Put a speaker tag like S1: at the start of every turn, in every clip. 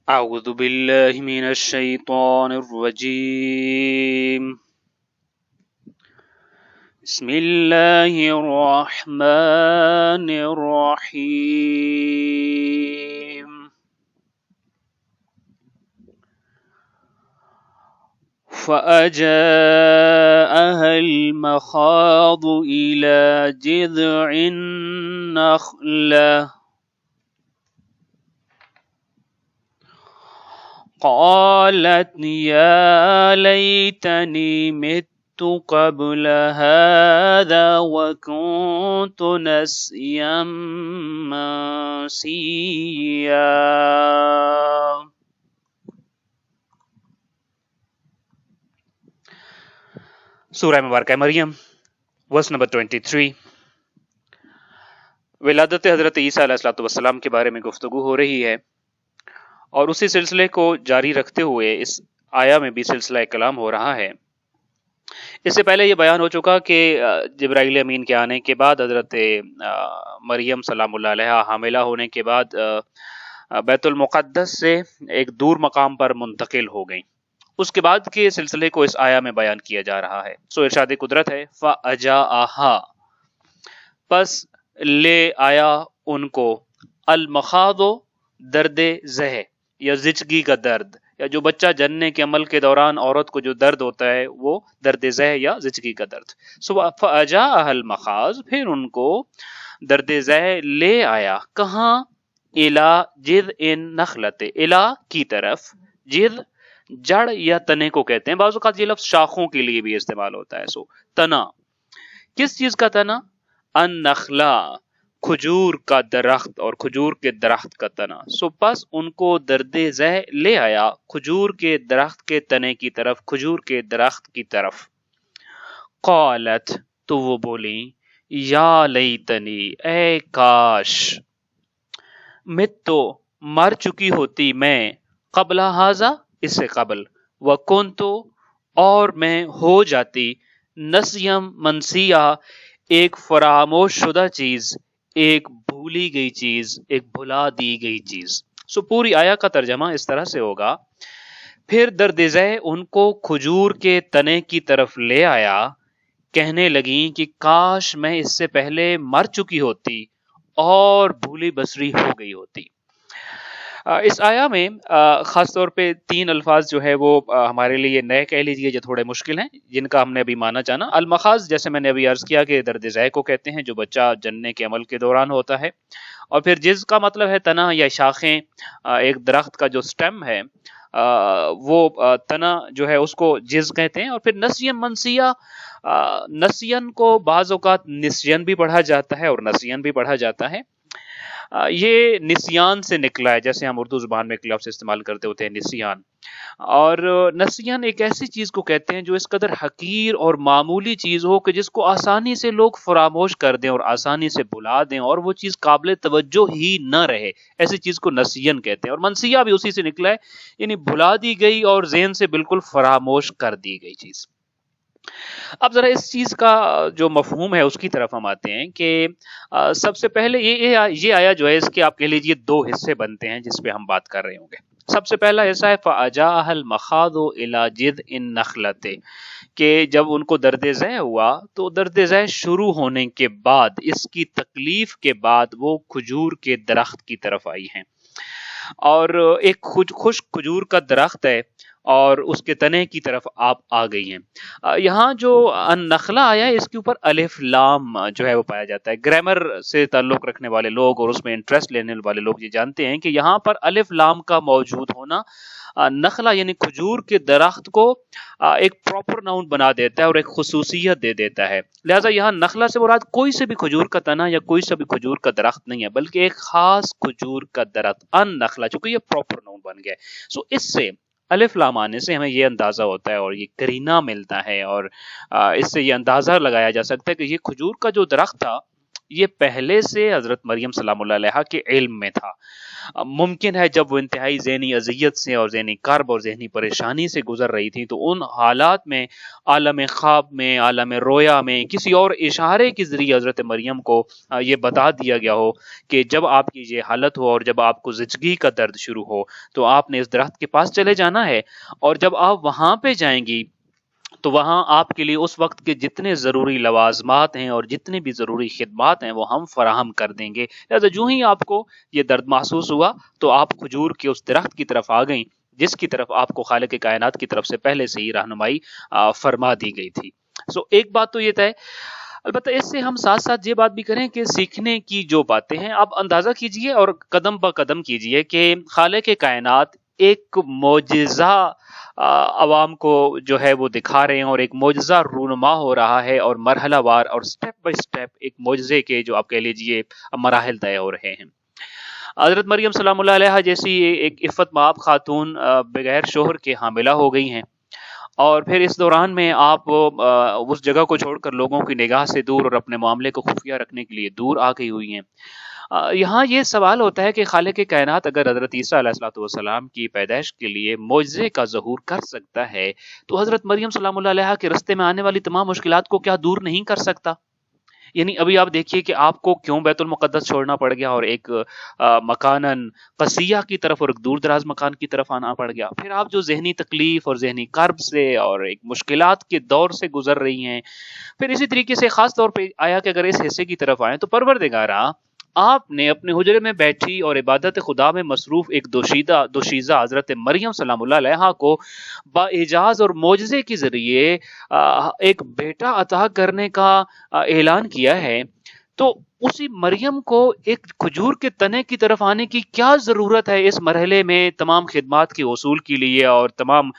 S1: أعوذ بالله من الشيطان الرجيم. بسم الله الرحمن الرحيم. فأجاءها المخاض إلى جذع النخلة قالت يا ليتني مت قبل هذا وكنت نسيا منسيا. سورہ مبارکہ مریم ورس نمبر 23. ولادت حضرت عیسیٰ علیہ السلام کے بارے میں گفتگو ہو رہی ہے، اور اسی سلسلے کو جاری رکھتے ہوئے اس آیا میں بھی سلسلہ کلام ہو رہا ہے۔ اس سے پہلے یہ بیان ہو چکا کہ جبرائیل امین کے آنے کے بعد حضرت مریم سلام اللہ علیہا حاملہ ہونے کے بعد بیت المقدس سے ایک دور مقام پر منتقل ہو گئیں۔ اس کے بعد کے سلسلے کو اس آیا میں بیان کیا جا رہا ہے۔ سو ارشاد قدرت ہے فَأَجَاءَهَا، پس لے آیا ان کو، المخاض درد زہ یا زچگی کا درد، یا جو بچہ جننے کے عمل کے دوران عورت کو جو درد ہوتا ہے وہ درد زہ یا زچگی کا درد۔ سو فَأَجَاءَهَا المخاض، پھر ان کو درد زہ لے آیا، کہاں؟ اِلَى جِذْعِ النَّخْلَةِ، اِلَى کی طرف، جذع جڑ یا تنے کو کہتے ہیں، بعض اوقات یہ لفظ شاخوں کے لیے بھی استعمال ہوتا ہے۔ سو تنا، کس چیز کا تنا؟ النخلا، کھجور کا درخت، اور کھجور کے درخت کا تنا۔ سو پس ان کو درد زہ لے آیا کھجور کے درخت کے تنے کی طرف، کھجور کے درخت کی طرف۔ قالت، تو وہ بولی، یا لیتنی، اے کاش، متو، مر چکی ہوتی میں، قبل ھذا، اس سے قبل، وکنتو، اور میں ہو جاتی، نسیم منسیہ، ایک فراموش شدہ چیز، ایک بھولی گئی چیز، ایک بھلا دی گئی چیز۔ سو پوری آیا کا ترجمہ اس طرح سے ہوگا، پھر درد زہ ان کو کھجور کے تنے کی طرف لے آیا، کہنے لگیں کہ کاش میں اس سے پہلے مر چکی ہوتی اور بھولی بسری ہو گئی ہوتی۔ اس آیا میں خاص طور پہ 3 الفاظ جو ہے وہ ہمارے لیے نئے کہہ لیجئے جو تھوڑے مشکل ہیں، جن کا ہم نے ابھی معنی جانا۔ المخاض جیسے میں نے ابھی عرض کیا کہ درد زہ کو کہتے ہیں جو بچہ جننے کے عمل کے دوران ہوتا ہے، اور پھر جز کا مطلب ہے تنا یا شاخیں، ایک درخت کا جو سٹیم ہے وہ تنا جو ہے اس کو جز کہتے ہیں۔ اور پھر نسیم منسیہ، نسین کو بعض اوقات نسین بھی پڑھا جاتا ہے اور نسین بھی پڑھا جاتا ہے۔ یہ نسیان سے نکلا ہے، جیسے ہم اردو زبان میں ایک لفظ استعمال کرتے ہوتے ہیں نسیان، اور نسیان ایک ایسی چیز کو کہتے ہیں جو اس قدر حقیر اور معمولی چیز ہو کہ جس کو آسانی سے لوگ فراموش کر دیں اور آسانی سے بھلا دیں اور وہ چیز قابل توجہ ہی نہ رہے، ایسی چیز کو نسیان کہتے ہیں۔ اور منسیہ بھی اسی سے نکلا ہے، یعنی بھلا دی گئی اور ذہن سے بالکل فراموش کر دی گئی چیز۔ اب ذرا اس چیز کا جو مفہوم ہے اس کی طرف ہم آتے ہیں کہ سب سے پہلے یہ آیا جو ہے اس کے آپ کہہ لیجئے 2 حصے بنتے ہیں جس پہ ہم بات کر رہے ہوں گے۔ سب سے پہلا حصہ ہے فَأَجَاءَهَا الْمَخَاضُ إِلَى جِذْعِ النَّخْلَةِ، کہ جب ان کو درد زہ ہوا تو درد زہ شروع ہونے کے بعد، اس کی تکلیف کے بعد وہ کھجور کے درخت کی طرف آئی ہیں، اور ایک خشک کھجور کا درخت ہے اور اس کے تنے کی طرف آپ آ گئی ہیں۔ یہاں جو النخلا آیا ہے اس کے اوپر الف لام جو ہے وہ پایا جاتا ہے۔ گرامر سے تعلق رکھنے والے لوگ اور اس میں انٹرسٹ لینے والے لوگ یہ جانتے ہیں کہ یہاں پر الف لام کا موجود ہونا نخلا یعنی کھجور کے درخت کو ایک پراپر ناؤن بنا دیتا ہے اور ایک خصوصیت دے دیتا ہے۔ لہٰذا یہاں نخلا سے مراد کوئی سے بھی کھجور کا تنا یا کوئی سے بھی کھجور کا درخت نہیں ہے، بلکہ ایک خاص کھجور کا درخت النخلا، چونکہ یہ پراپر ناؤن بن گیا ہے۔ سو اس سے الف لام آنے سے ہمیں یہ اندازہ ہوتا ہے اور یہ قرینہ ملتا ہے، اور اس سے یہ اندازہ لگایا جا سکتا ہے کہ یہ کھجور کا جو درخت تھا یہ پہلے سے حضرت مریم سلام اللہ علیہا کے علم میں تھا۔ ممکن ہے جب وہ انتہائی ذہنی اذیت سے اور ذہنی کرب اور ذہنی پریشانی سے گزر رہی تھی تو ان حالات میں عالم خواب میں، عالم رویا میں کسی اور اشارے کے ذریعے حضرت مریم کو یہ بتا دیا گیا ہو کہ جب آپ کی یہ حالت ہو اور جب آپ کو زچگی کا درد شروع ہو تو آپ نے اس درخت کے پاس چلے جانا ہے، اور جب آپ وہاں پہ جائیں گی تو وہاں آپ کے لیے اس وقت کے جتنے ضروری لوازمات ہیں اور جتنے بھی ضروری خدمات ہیں وہ ہم فراہم کر دیں گے۔ لہذا جو ہی آپ کو یہ درد محسوس ہوا تو آپ کھجور کے اس درخت کی طرف آ گئیں جس کی طرف آپ کو خالق کائنات کی طرف سے پہلے سے ہی رہنمائی فرما دی گئی تھی۔ ایک بات تو یہ طے، البتہ اس سے ہم ساتھ ساتھ یہ بات بھی کریں کہ سیکھنے کی جو باتیں ہیں آپ اندازہ کیجئے اور قدم بہ قدم کیجئے کہ خالق کائنات ایک معجزہ عوام کو جو ہے وہ دکھا رہے ہیں اور ایک معجزہ رونما ہو رہا ہے، اور مرحلہ وار اور سٹیپ بائی سٹیپ ایک معجزے کے جو آپ کہہ لیجئے مراحل طے ہو رہے ہیں۔ حضرت مریم سلام اللہ علیہا جیسی ایک عفت مآب خاتون بغیر شوہر کے حاملہ ہو گئی ہیں، اور پھر اس دوران میں آپ اس جگہ کو چھوڑ کر لوگوں کی نگاہ سے دور اور اپنے معاملے کو خفیہ رکھنے کے لیے دور آ گئی ہوئی ہیں۔ یہاں یہ سوال ہوتا ہے کہ خالق کائنات اگر حضرت عیسیٰ علیہ الصلوۃ والسلام کی پیدائش کے لیے معجزے کا ظہور کر سکتا ہے تو حضرت مریم سلام اللہ علیہا کے راستے میں آنے والی تمام مشکلات کو کیا دور نہیں کر سکتا؟ یعنی ابھی آپ دیکھیے کہ آپ کو کیوں بیت المقدس چھوڑنا پڑ گیا اور ایک مکانن قصیہ کی طرف اور ایک دور دراز مکان کی طرف آنا پڑ گیا، پھر آپ جو ذہنی تکلیف اور ذہنی کرب سے اور ایک مشکلات کے دور سے گزر رہی ہیں، پھر اسی طریقے سے خاص طور پہ آیا کہ اگر اس حصے کی طرف آئیں تو پروردگارا آپ نے اپنے حجرے میں بیٹھی اور عبادت خدا میں مصروف ایک دوشیزہ حضرت مریم سلام اللہ علیہا کو باعجاز اور معجزے کے ذریعے ایک بیٹا عطا کرنے کا اعلان کیا ہے، تو اسی مریم کو ایک کھجور کے تنے کی طرف آنے کی کیا ضرورت ہے اس مرحلے میں تمام خدمات کے حصول کے لیے اور تمام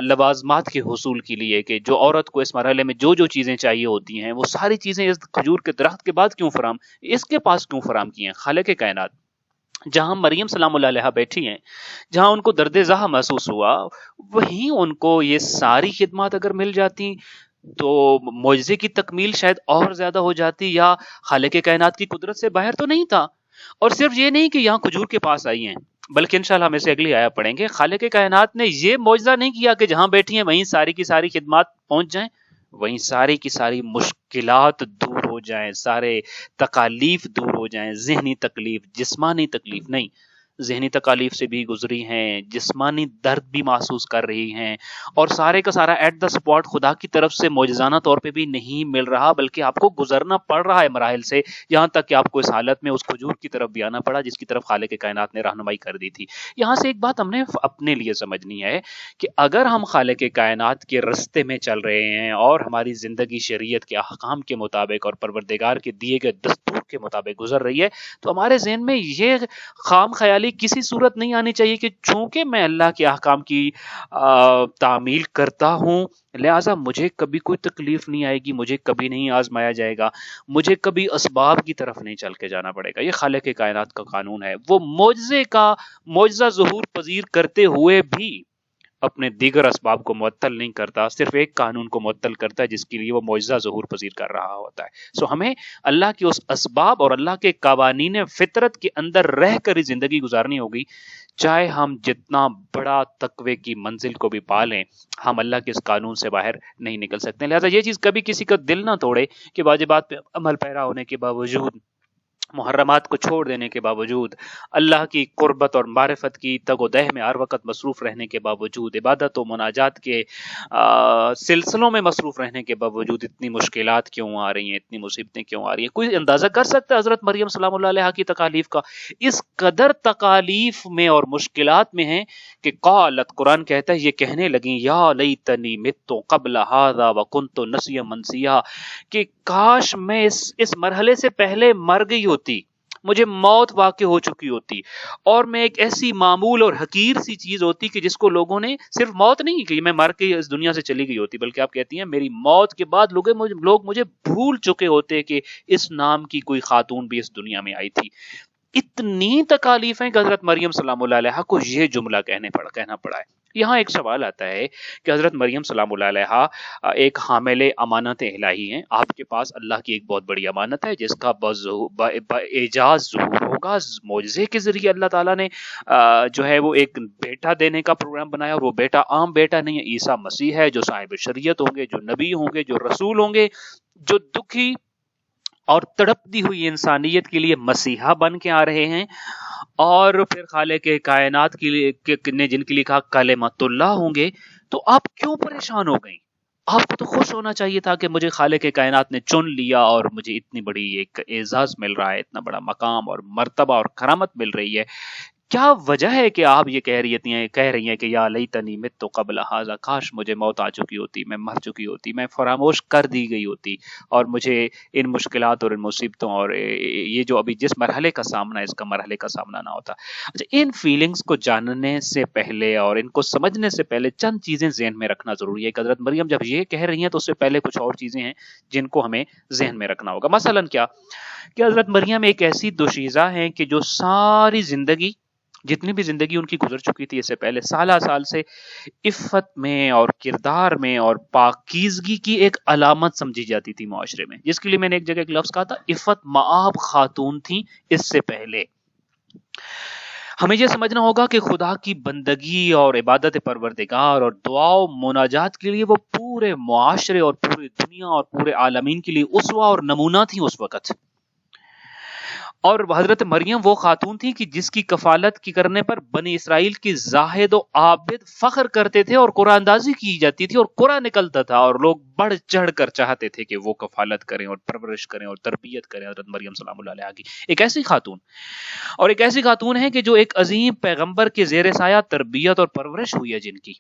S1: لوازمات کے حصول کے لیے، کہ جو عورت کو اس مرحلے میں جو جو چیزیں چاہیے ہوتی ہیں وہ ساری چیزیں اس کھجور کے درخت کے بعد کیوں فراہم، اس کے پاس کیوں فراہم کی ہیں؟ خالق کائنات جہاں مریم سلام اللہ علیہا بیٹھی ہیں، جہاں ان کو درد زہ محسوس ہوا، وہیں ان کو یہ ساری خدمات اگر مل جاتی تو معجزے کی تکمیل شاید اور زیادہ ہو جاتی، یا خالق کائنات کی قدرت سے باہر تو نہیں تھا۔ اور صرف یہ نہیں کہ یہاں کھجور کے پاس آئی ہیں، بلکہ انشاءاللہ ہم اسے اگلی آیا پڑھیں گے، خالق کائنات نے یہ معجزہ نہیں کیا کہ جہاں بیٹھی ہیں وہیں ساری کی ساری خدمات پہنچ جائیں، وہیں ساری کی ساری مشکلات دور ہو جائیں، سارے تکالیف دور ہو جائیں، ذہنی تکلیف، جسمانی تکلیف نہیں، ذہنی تکالیف سے بھی گزری ہیں، جسمانی درد بھی محسوس کر رہی ہیں، اور سارے کا سارا ایٹ دا سپاٹ خدا کی طرف سے معجزانہ طور پہ بھی نہیں مل رہا، بلکہ آپ کو گزرنا پڑ رہا ہے مراحل سے، یہاں تک کہ آپ کو اس حالت میں اس کھجور کی طرف بھی آنا پڑا جس کی طرف خالق کائنات نے رہنمائی کر دی تھی۔ یہاں سے ایک بات ہم نے اپنے لیے سمجھنی ہے کہ اگر ہم خالق کائنات کے رستے میں چل رہے ہیں اور ہماری زندگی شریعت کے احکام کے مطابق اور پروردگار کے دیے گئے دستور کے مطابق گزر رہی ہے، تو ہمارے ذہن میں یہ خام خیالی کسی صورت نہیں آنی چاہیے کہ چونکہ میں اللہ کے احکام کی تعمیل کرتا ہوں لہٰذا مجھے کبھی کوئی تکلیف نہیں آئے گی، مجھے کبھی نہیں آزمایا جائے گا، مجھے کبھی اسباب کی طرف نہیں چل کے جانا پڑے گا۔ یہ خالق کائنات کا قانون ہے، وہ معجزہ ظہور پذیر کرتے ہوئے بھی اپنے دیگر اسباب کو معطل نہیں کرتا، صرف ایک قانون کو معطل کرتا ہے جس کے لیے وہ معجزہ ظہور پذیر کر رہا ہوتا ہے۔ ہمیں اللہ کے اس اسباب اور اللہ کے قوانین فطرت کے اندر رہ کر ہی زندگی گزارنی ہوگی، چاہے ہم جتنا بڑا تقوی کی منزل کو بھی پا لیں، ہم اللہ کے اس قانون سے باہر نہیں نکل سکتے۔ لہٰذا یہ چیز کبھی کسی کا دل نہ توڑے کہ واجبات پہ عمل پیرا ہونے کے باوجود، محرمات کو چھوڑ دینے کے باوجود، اللہ کی قربت اور معرفت کی تگ و دہ میں ہر وقت مصروف رہنے کے باوجود، عبادت و مناجات کے سلسلوں میں مصروف رہنے کے باوجود اتنی مشکلات کیوں آ رہی ہیں، اتنی مصیبتیں کیوں آ رہی ہیں؟ کوئی اندازہ کر سکتا ہے حضرت مریم سلام اللہ علیہا کی تکالیف کا؟ اس قدر تکالیف میں اور مشکلات میں ہیں کہ قالت، قرآن کہتا ہے یہ کہنے لگیں، یا لیتنی مت قبل ھذا وکنت نسیا منسیا، کہ کاش میں اس مرحلے سے پہلے مر گئی ہوتی، مجھے موت واقع ہو چکی ہوتی، اور میں ایک ایسی معمول اور حقیر سی چیز ہوتی کہ جس کو لوگوں نے صرف موت نہیں کہ میں مر کے اس دنیا سے چلی گئی ہوتی، بلکہ آپ کہتی ہیں میری موت کے بعد لوگ مجھے بھول چکے ہوتے کہ اس نام کی کوئی خاتون بھی اس دنیا میں آئی تھی۔ اتنی تکالیفیں کہ حضرت مریم سلام اللہ علیہا کو یہ جملہ کہنا پڑا ہے۔ یہاں ایک سوال آتا ہے کہ حضرت مریم سلام اللہ علیہا ایک حامل امانت الہی ہیں، آپ کے پاس اللہ کی ایک بہت بڑی امانت ہے جس کا اعجاز ظہور ہوگا، معجزے کے ذریعے اللہ تعالیٰ نے جو ہے وہ ایک بیٹا دینے کا پروگرام بنایا، اور وہ بیٹا عام بیٹا نہیں ہے، عیسیٰ مسیح ہے جو صاحب شریعت ہوں گے، جو نبی ہوں گے، جو رسول ہوں گے، جو دکھی اور تڑپتی ہوئی انسانیت کے لیے مسیحا بن کے آ رہے ہیں، اور پھر خالق کائنات کے لیے نے جن کے لیے کہا کلمۃ اللہ ہوں گے. تو آپ کیوں پریشان ہو گئی؟ آپ کو تو خوش ہونا چاہیے تھا کہ مجھے خالق کائنات نے چن لیا اور مجھے اتنی بڑی ایک اعزاز مل رہا ہے، اتنا بڑا مقام اور مرتبہ اور کرامت مل رہی ہے. کیا وجہ ہے کہ آپ یہ کہہ رہی ہیں کہ یا لیتنی مت قبل ھذا، کاش مجھے موت آ چکی ہوتی، میں مر چکی ہوتی، میں فراموش کر دی گئی ہوتی، اور مجھے ان مشکلات اور ان مصیبتوں اور یہ جو ابھی جس مرحلے کا سامنا ہے اس کا مرحلے کا سامنا نہ ہوتا. اچھا، ان فیلنگز کو جاننے سے پہلے اور ان کو سمجھنے سے پہلے چند چیزیں ذہن میں رکھنا ضروری ہے کہ حضرت مریم جب یہ کہہ رہی ہیں تو اس سے پہلے کچھ اور چیزیں ہیں جن کو ہمیں ذہن میں رکھنا ہوگا. مثلاً کیا کہ حضرت مریم ایک ایسی دوشیزہ ہیں کہ جو ساری زندگی، جتنی بھی زندگی ان کی گزر چکی تھی اس سے پہلے، سالہ سال سے عفت میں اور کردار میں اور پاکیزگی کی ایک علامت سمجھی جاتی تھی معاشرے میں، جس کے لیے میں نے ایک جگہ ایک لفظ کہا تھا عفت مآب خاتون تھی اس سے پہلے. ہمیں یہ سمجھنا ہوگا کہ خدا کی بندگی اور عبادت پروردگار اور دعا و مناجات کے لیے وہ پورے معاشرے اور پوری دنیا اور پورے عالمین کے لیے اسوہ اور نمونہ تھی اس وقت. اور حضرت مریم وہ خاتون تھی کہ جس کی کفالت کی کرنے پر بنی اسرائیل کی زاہد و عابد فخر کرتے تھے اور قرآن اندازی کی جاتی تھی اور قرآن نکلتا تھا، اور لوگ بڑھ چڑھ کر چاہتے تھے کہ وہ کفالت کریں اور پرورش کریں اور تربیت کریں حضرت مریم سلام اللہ علیہا کی. ایک ایسی خاتون، اور ایک ایسی خاتون ہے کہ جو ایک عظیم پیغمبر کے زیر سایہ تربیت اور پرورش ہوئی ہے جن کی.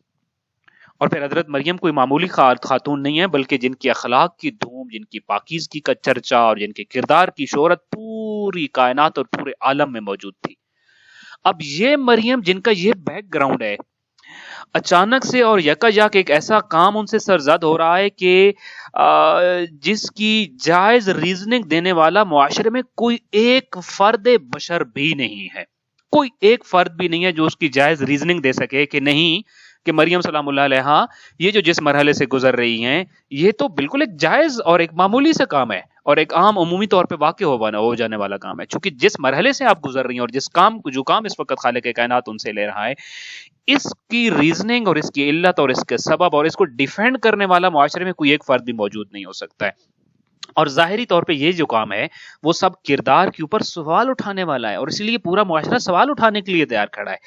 S1: اور پھر حضرت مریم کوئی معمولی خاتون نہیں ہے، بلکہ جن کی اخلاق کی دھوم، جن کی پاکیزگی کا چرچا اور جن کے کردار کی شہرت پوری کائنات اور پورے عالم میں موجود تھی. اب یہ مریم جن کا یہ بیک گراؤنڈ ہے، اچانک سے اور یکایک ایک ایسا کام ان سے سرزد ہو رہا ہے کہ جس کی جائز ریزننگ دینے والا معاشرے میں کوئی ایک فرد بشر بھی نہیں ہے، کوئی ایک فرد بھی نہیں ہے جو اس کی جائز ریزننگ دے سکے کہ نہیں، کہ مریم سلام اللہ علیہا یہ جو جس مرحلے سے گزر رہی ہیں یہ تو بالکل ایک جائز اور ایک معمولی سے کام ہے اور ایک عام عمومی طور پہ واقع ہو جانے والا کام ہے. چونکہ جس مرحلے سے آپ گزر رہی ہیں اور جو کام اس وقت خالق کائنات ان سے لے رہا ہے، اس کی ریزننگ اور اس کی علت اور اس کے سبب اور اس کو ڈیفینڈ کرنے والا معاشرے میں کوئی ایک فرد بھی موجود نہیں ہو سکتا ہے. اور ظاہری طور پہ یہ جو کام ہے وہ سب کردار کے اوپر سوال اٹھانے والا ہے، اور اسی لیے پورا معاشرہ سوال اٹھانے کے لیے تیار کھڑا ہے،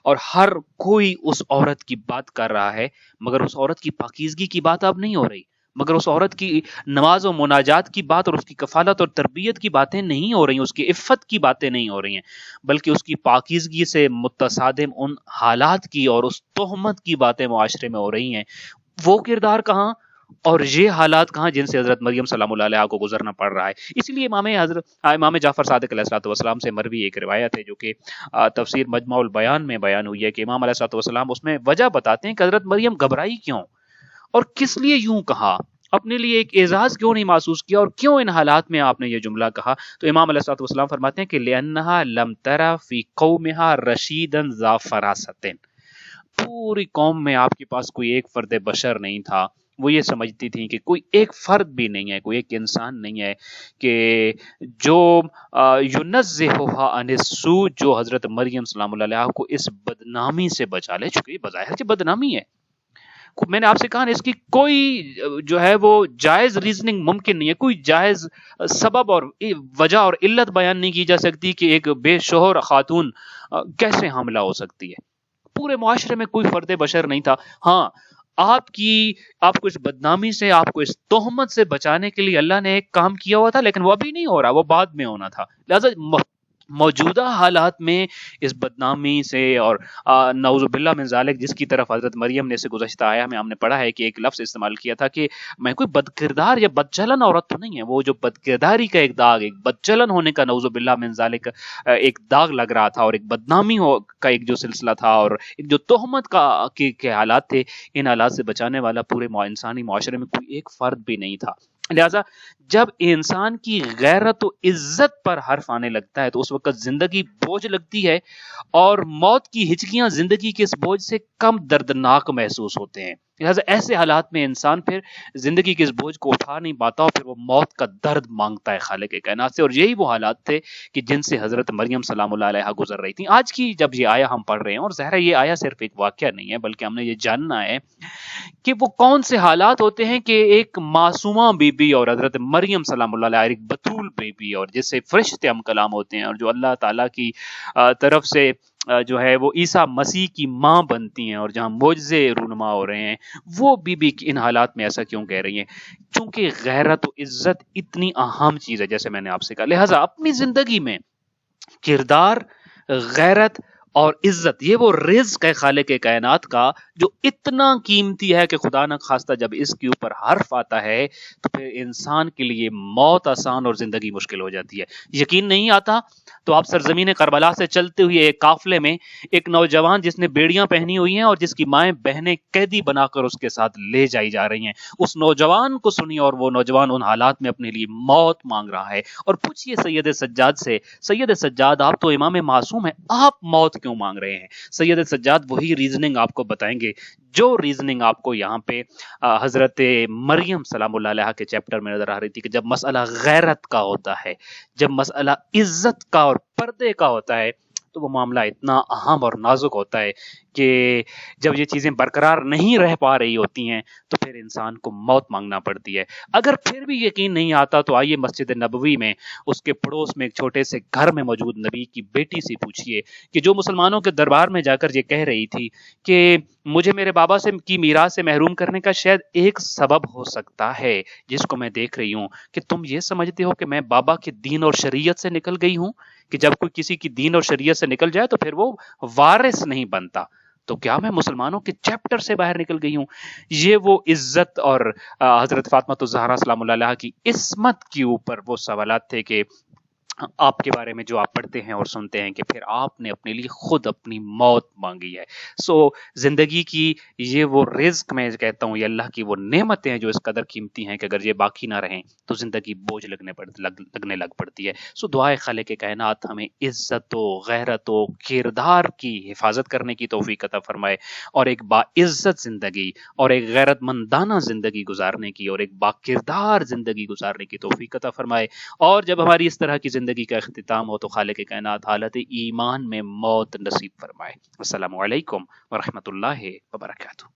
S1: اور ہر کوئی اس عورت کی بات کر رہا ہے، مگر اس عورت کی پاکیزگی کی بات اب نہیں ہو رہی، مگر اس عورت کی نماز و مناجات کی بات اور اس کی کفالت اور تربیت کی باتیں نہیں ہو رہی، اس کی عفت کی باتیں نہیں ہو رہی ہیں، بلکہ اس کی پاکیزگی سے متصادم ان حالات کی اور اس تہمت کی باتیں معاشرے میں ہو رہی ہیں. وہ کردار کہاں اور یہ حالات کہاں جن سے حضرت مریم سلام اللہ علیہا کو گزرنا پڑ رہا ہے. اس لیے امام جعفر صادق علیہ الصلوۃ والسلام سے مروی ایک روایت ہے جو کہ تفسیر مجمع البیان میں بیان ہوئی ہے کہ امام علیہ الصلوۃ والسلام اس میں وجہ بتاتے ہیں کہ حضرت مریم گھبرائی کیوں اور کس لیے یوں کہا، اپنے لیے ایک اعزاز کیوں نہیں محسوس کیا اور کیوں ان حالات میں آپ نے یہ جملہ کہا. تو امام علیہ الصلوۃ والسلام فرماتے ہیں کہ لأنها لم ترى في قومها رشیدا ذا فراست، پوری قوم میں آپ کے پاس کوئی ایک فرد بشر نہیں تھا، وہ یہ سمجھتی تھیں کہ کوئی ایک فرد بھی نہیں ہے، کوئی ایک انسان نہیں ہے کہ جو ینزہھا عن السوء، جو حضرت مریم سلام اللہ علیہا کو اس بدنامی سے بچا لے. چونکہ یہ بظاہر بدنامی ہے، میں نے آپ سے کہا نا اس کی کوئی جو ہے وہ جائز ریزننگ ممکن نہیں ہے، کوئی جائز سبب اور وجہ اور علت بیان نہیں کی جا سکتی کہ ایک بے شوہر خاتون کیسے حاملہ ہو سکتی ہے. پورے معاشرے میں کوئی فرد بشر نہیں تھا. ہاں، آپ کو اس بدنامی سے، آپ کو اس تہمت سے بچانے کے لیے اللہ نے ایک کام کیا ہوا تھا، لیکن وہ ابھی نہیں ہو رہا، وہ بعد میں ہونا تھا. لہذا موجودہ حالات میں اس بدنامی سے اور نعوذ باللہ من ذالک جس کی طرف حضرت مریم نے سے گزشتہ آیا میں ہم نے پڑھا ہے کہ ایک لفظ استعمال کیا تھا کہ میں کوئی بدکردار یا بدچلن عورت تو نہیں ہے. وہ جو بدکرداری کا ایک داغ، ایک بدچلن ہونے کا نعوذ باللہ من ذالک ایک داغ لگ رہا تھا، اور ایک بدنامی کا ایک جو سلسلہ تھا اور ایک جو تہمت کے حالات تھے، ان حالات سے بچانے والا پورے انسانی معاشرے میں کوئی ایک فرد بھی نہیں تھا. لہذا جب انسان کی غیرت و عزت پر حرف آنے لگتا ہے تو اس وقت زندگی بوجھ لگتی ہے، اور موت کی ہچکیاں زندگی کے اس بوجھ سے کم دردناک محسوس ہوتے ہیں۔ لہذا ایسے حالات میں انسان پھر زندگی کے اس بوجھ کو اٹھا نہیں پاتا، اور پھر وہ موت کا درد مانگتا ہے خالق کائنات سے، اور یہی وہ حالات تھے کہ جن سے حضرت مریم سلام اللہ علیہ گزر رہی تھیں۔ آج کی جب یہ آیا ہم پڑھ رہے ہیں، اور ظاہر ہے یہ آیا صرف ایک واقعہ نہیں ہے بلکہ ہم نے یہ جاننا ہے کہ وہ کون سے حالات ہوتے ہیں کہ ایک معصومہ بی بی اور حضرت مریم سلام اللہ علیہ، ایک بطول بی بی، اور جس سے فرشتے ہم کلام ہوتے ہیں، اور جو اللہ تعالیٰ کی طرف سے جو ہے وہ عیسیٰ مسیح کی ماں بنتی ہیں، اور جہاں معجزے رونما ہو رہے ہیں، وہ بی بی ان حالات میں ایسا کیوں کہہ رہی ہیں؟ چونکہ غیرت و عزت اتنی اہم چیز ہے، جیسے میں نے آپ سے کہا۔ لہٰذا اپنی زندگی میں کردار، غیرت اور عزت، یہ وہ رزق ہے خالق کائنات کا جو اتنا قیمتی ہے کہ خدا نہ خواستہ جب اس کے اوپر حرف آتا ہے تو پھر انسان کے لیے موت آسان اور زندگی مشکل ہو جاتی ہے۔ یقین نہیں آتا تو آپ سرزمین کربلا سے چلتے ہوئے ایک قافلے میں ایک نوجوان جس نے بیڑیاں پہنی ہوئی ہیں اور جس کی مائیں بہنیں قیدی بنا کر اس کے ساتھ لے جائی جا رہی ہیں، اس نوجوان کو سنیے، اور وہ نوجوان ان حالات میں اپنے لیے موت مانگ رہا ہے، اور پوچھئے سید سجاد سے، سید سجاد آپ تو امام معصوم ہیں، آپ موت کیوں مانگ رہے ہیں؟ سید سجاد وہی ریزننگ آپ کو بتائیں گے جو ریزننگ آپ کو یہاں پہ حضرت مریم سلام اللہ علیہ کے چیپٹر میں نظر آ رہی تھی، کہ جب مسئلہ غیرت کا ہوتا ہے، جب مسئلہ عزت کا اور پردے کا ہوتا ہے، تو وہ معاملہ اتنا اہم اور نازک ہوتا ہے کہ جب یہ چیزیں برقرار نہیں رہ پا رہی ہوتی ہیں تو پھر انسان کو موت مانگنا پڑتی ہے۔ اگر پھر بھی یقین نہیں آتا تو آئیے مسجد نبوی میں اس کے پڑوس میں ایک چھوٹے سے گھر میں موجود نبی کی بیٹی سے پوچھئے کہ جو مسلمانوں کے دربار میں جا کر یہ کہہ رہی تھی کہ مجھے میرے بابا سے کی میراث سے محروم کرنے کا شاید ایک سبب ہو سکتا ہے جس کو میں دیکھ رہی ہوں، کہ تم یہ سمجھتے ہو کہ میں بابا کے دین اور شریعت سے نکل گئی ہوں، کہ جب کوئی کسی کی دین اور شریعت سے نکل جائے تو پھر وہ وارث نہیں بنتا، تو کیا میں مسلمانوں کے چیپٹر سے باہر نکل گئی ہوں؟ یہ وہ عزت اور حضرت فاطمہ الزہرا سلام اللہ علیہ کی عصمت کے اوپر وہ سوالات تھے کہ آپ کے بارے میں جو آپ پڑھتے ہیں اور سنتے ہیں کہ پھر آپ نے اپنے لیے خود اپنی موت مانگی ہے۔ سو زندگی کی یہ وہ رزق میں کہتا ہوں، یہ اللہ کی وہ نعمتیں ہیں جو اس قدر قیمتی ہیں کہ اگر یہ باقی نہ رہیں تو زندگی بوجھ لگنے لگ پڑتی ہے۔ سو دعائے خالق کائنات ہمیں عزت و غیرت و کردار کی حفاظت کرنے کی توفیق عطا فرمائے، اور ایک باعزت زندگی اور ایک غیرت مندانہ زندگی گزارنے کی اور ایک باکردار زندگی گزارنے کی توفیق عطا فرمائے، اور جب ہماری اس طرح کی زندگی کا اختتام ہو تو خالق کائنات حالت ایمان میں موت نصیب فرمائے۔ السلام علیکم ورحمۃ اللہ وبرکاتہ۔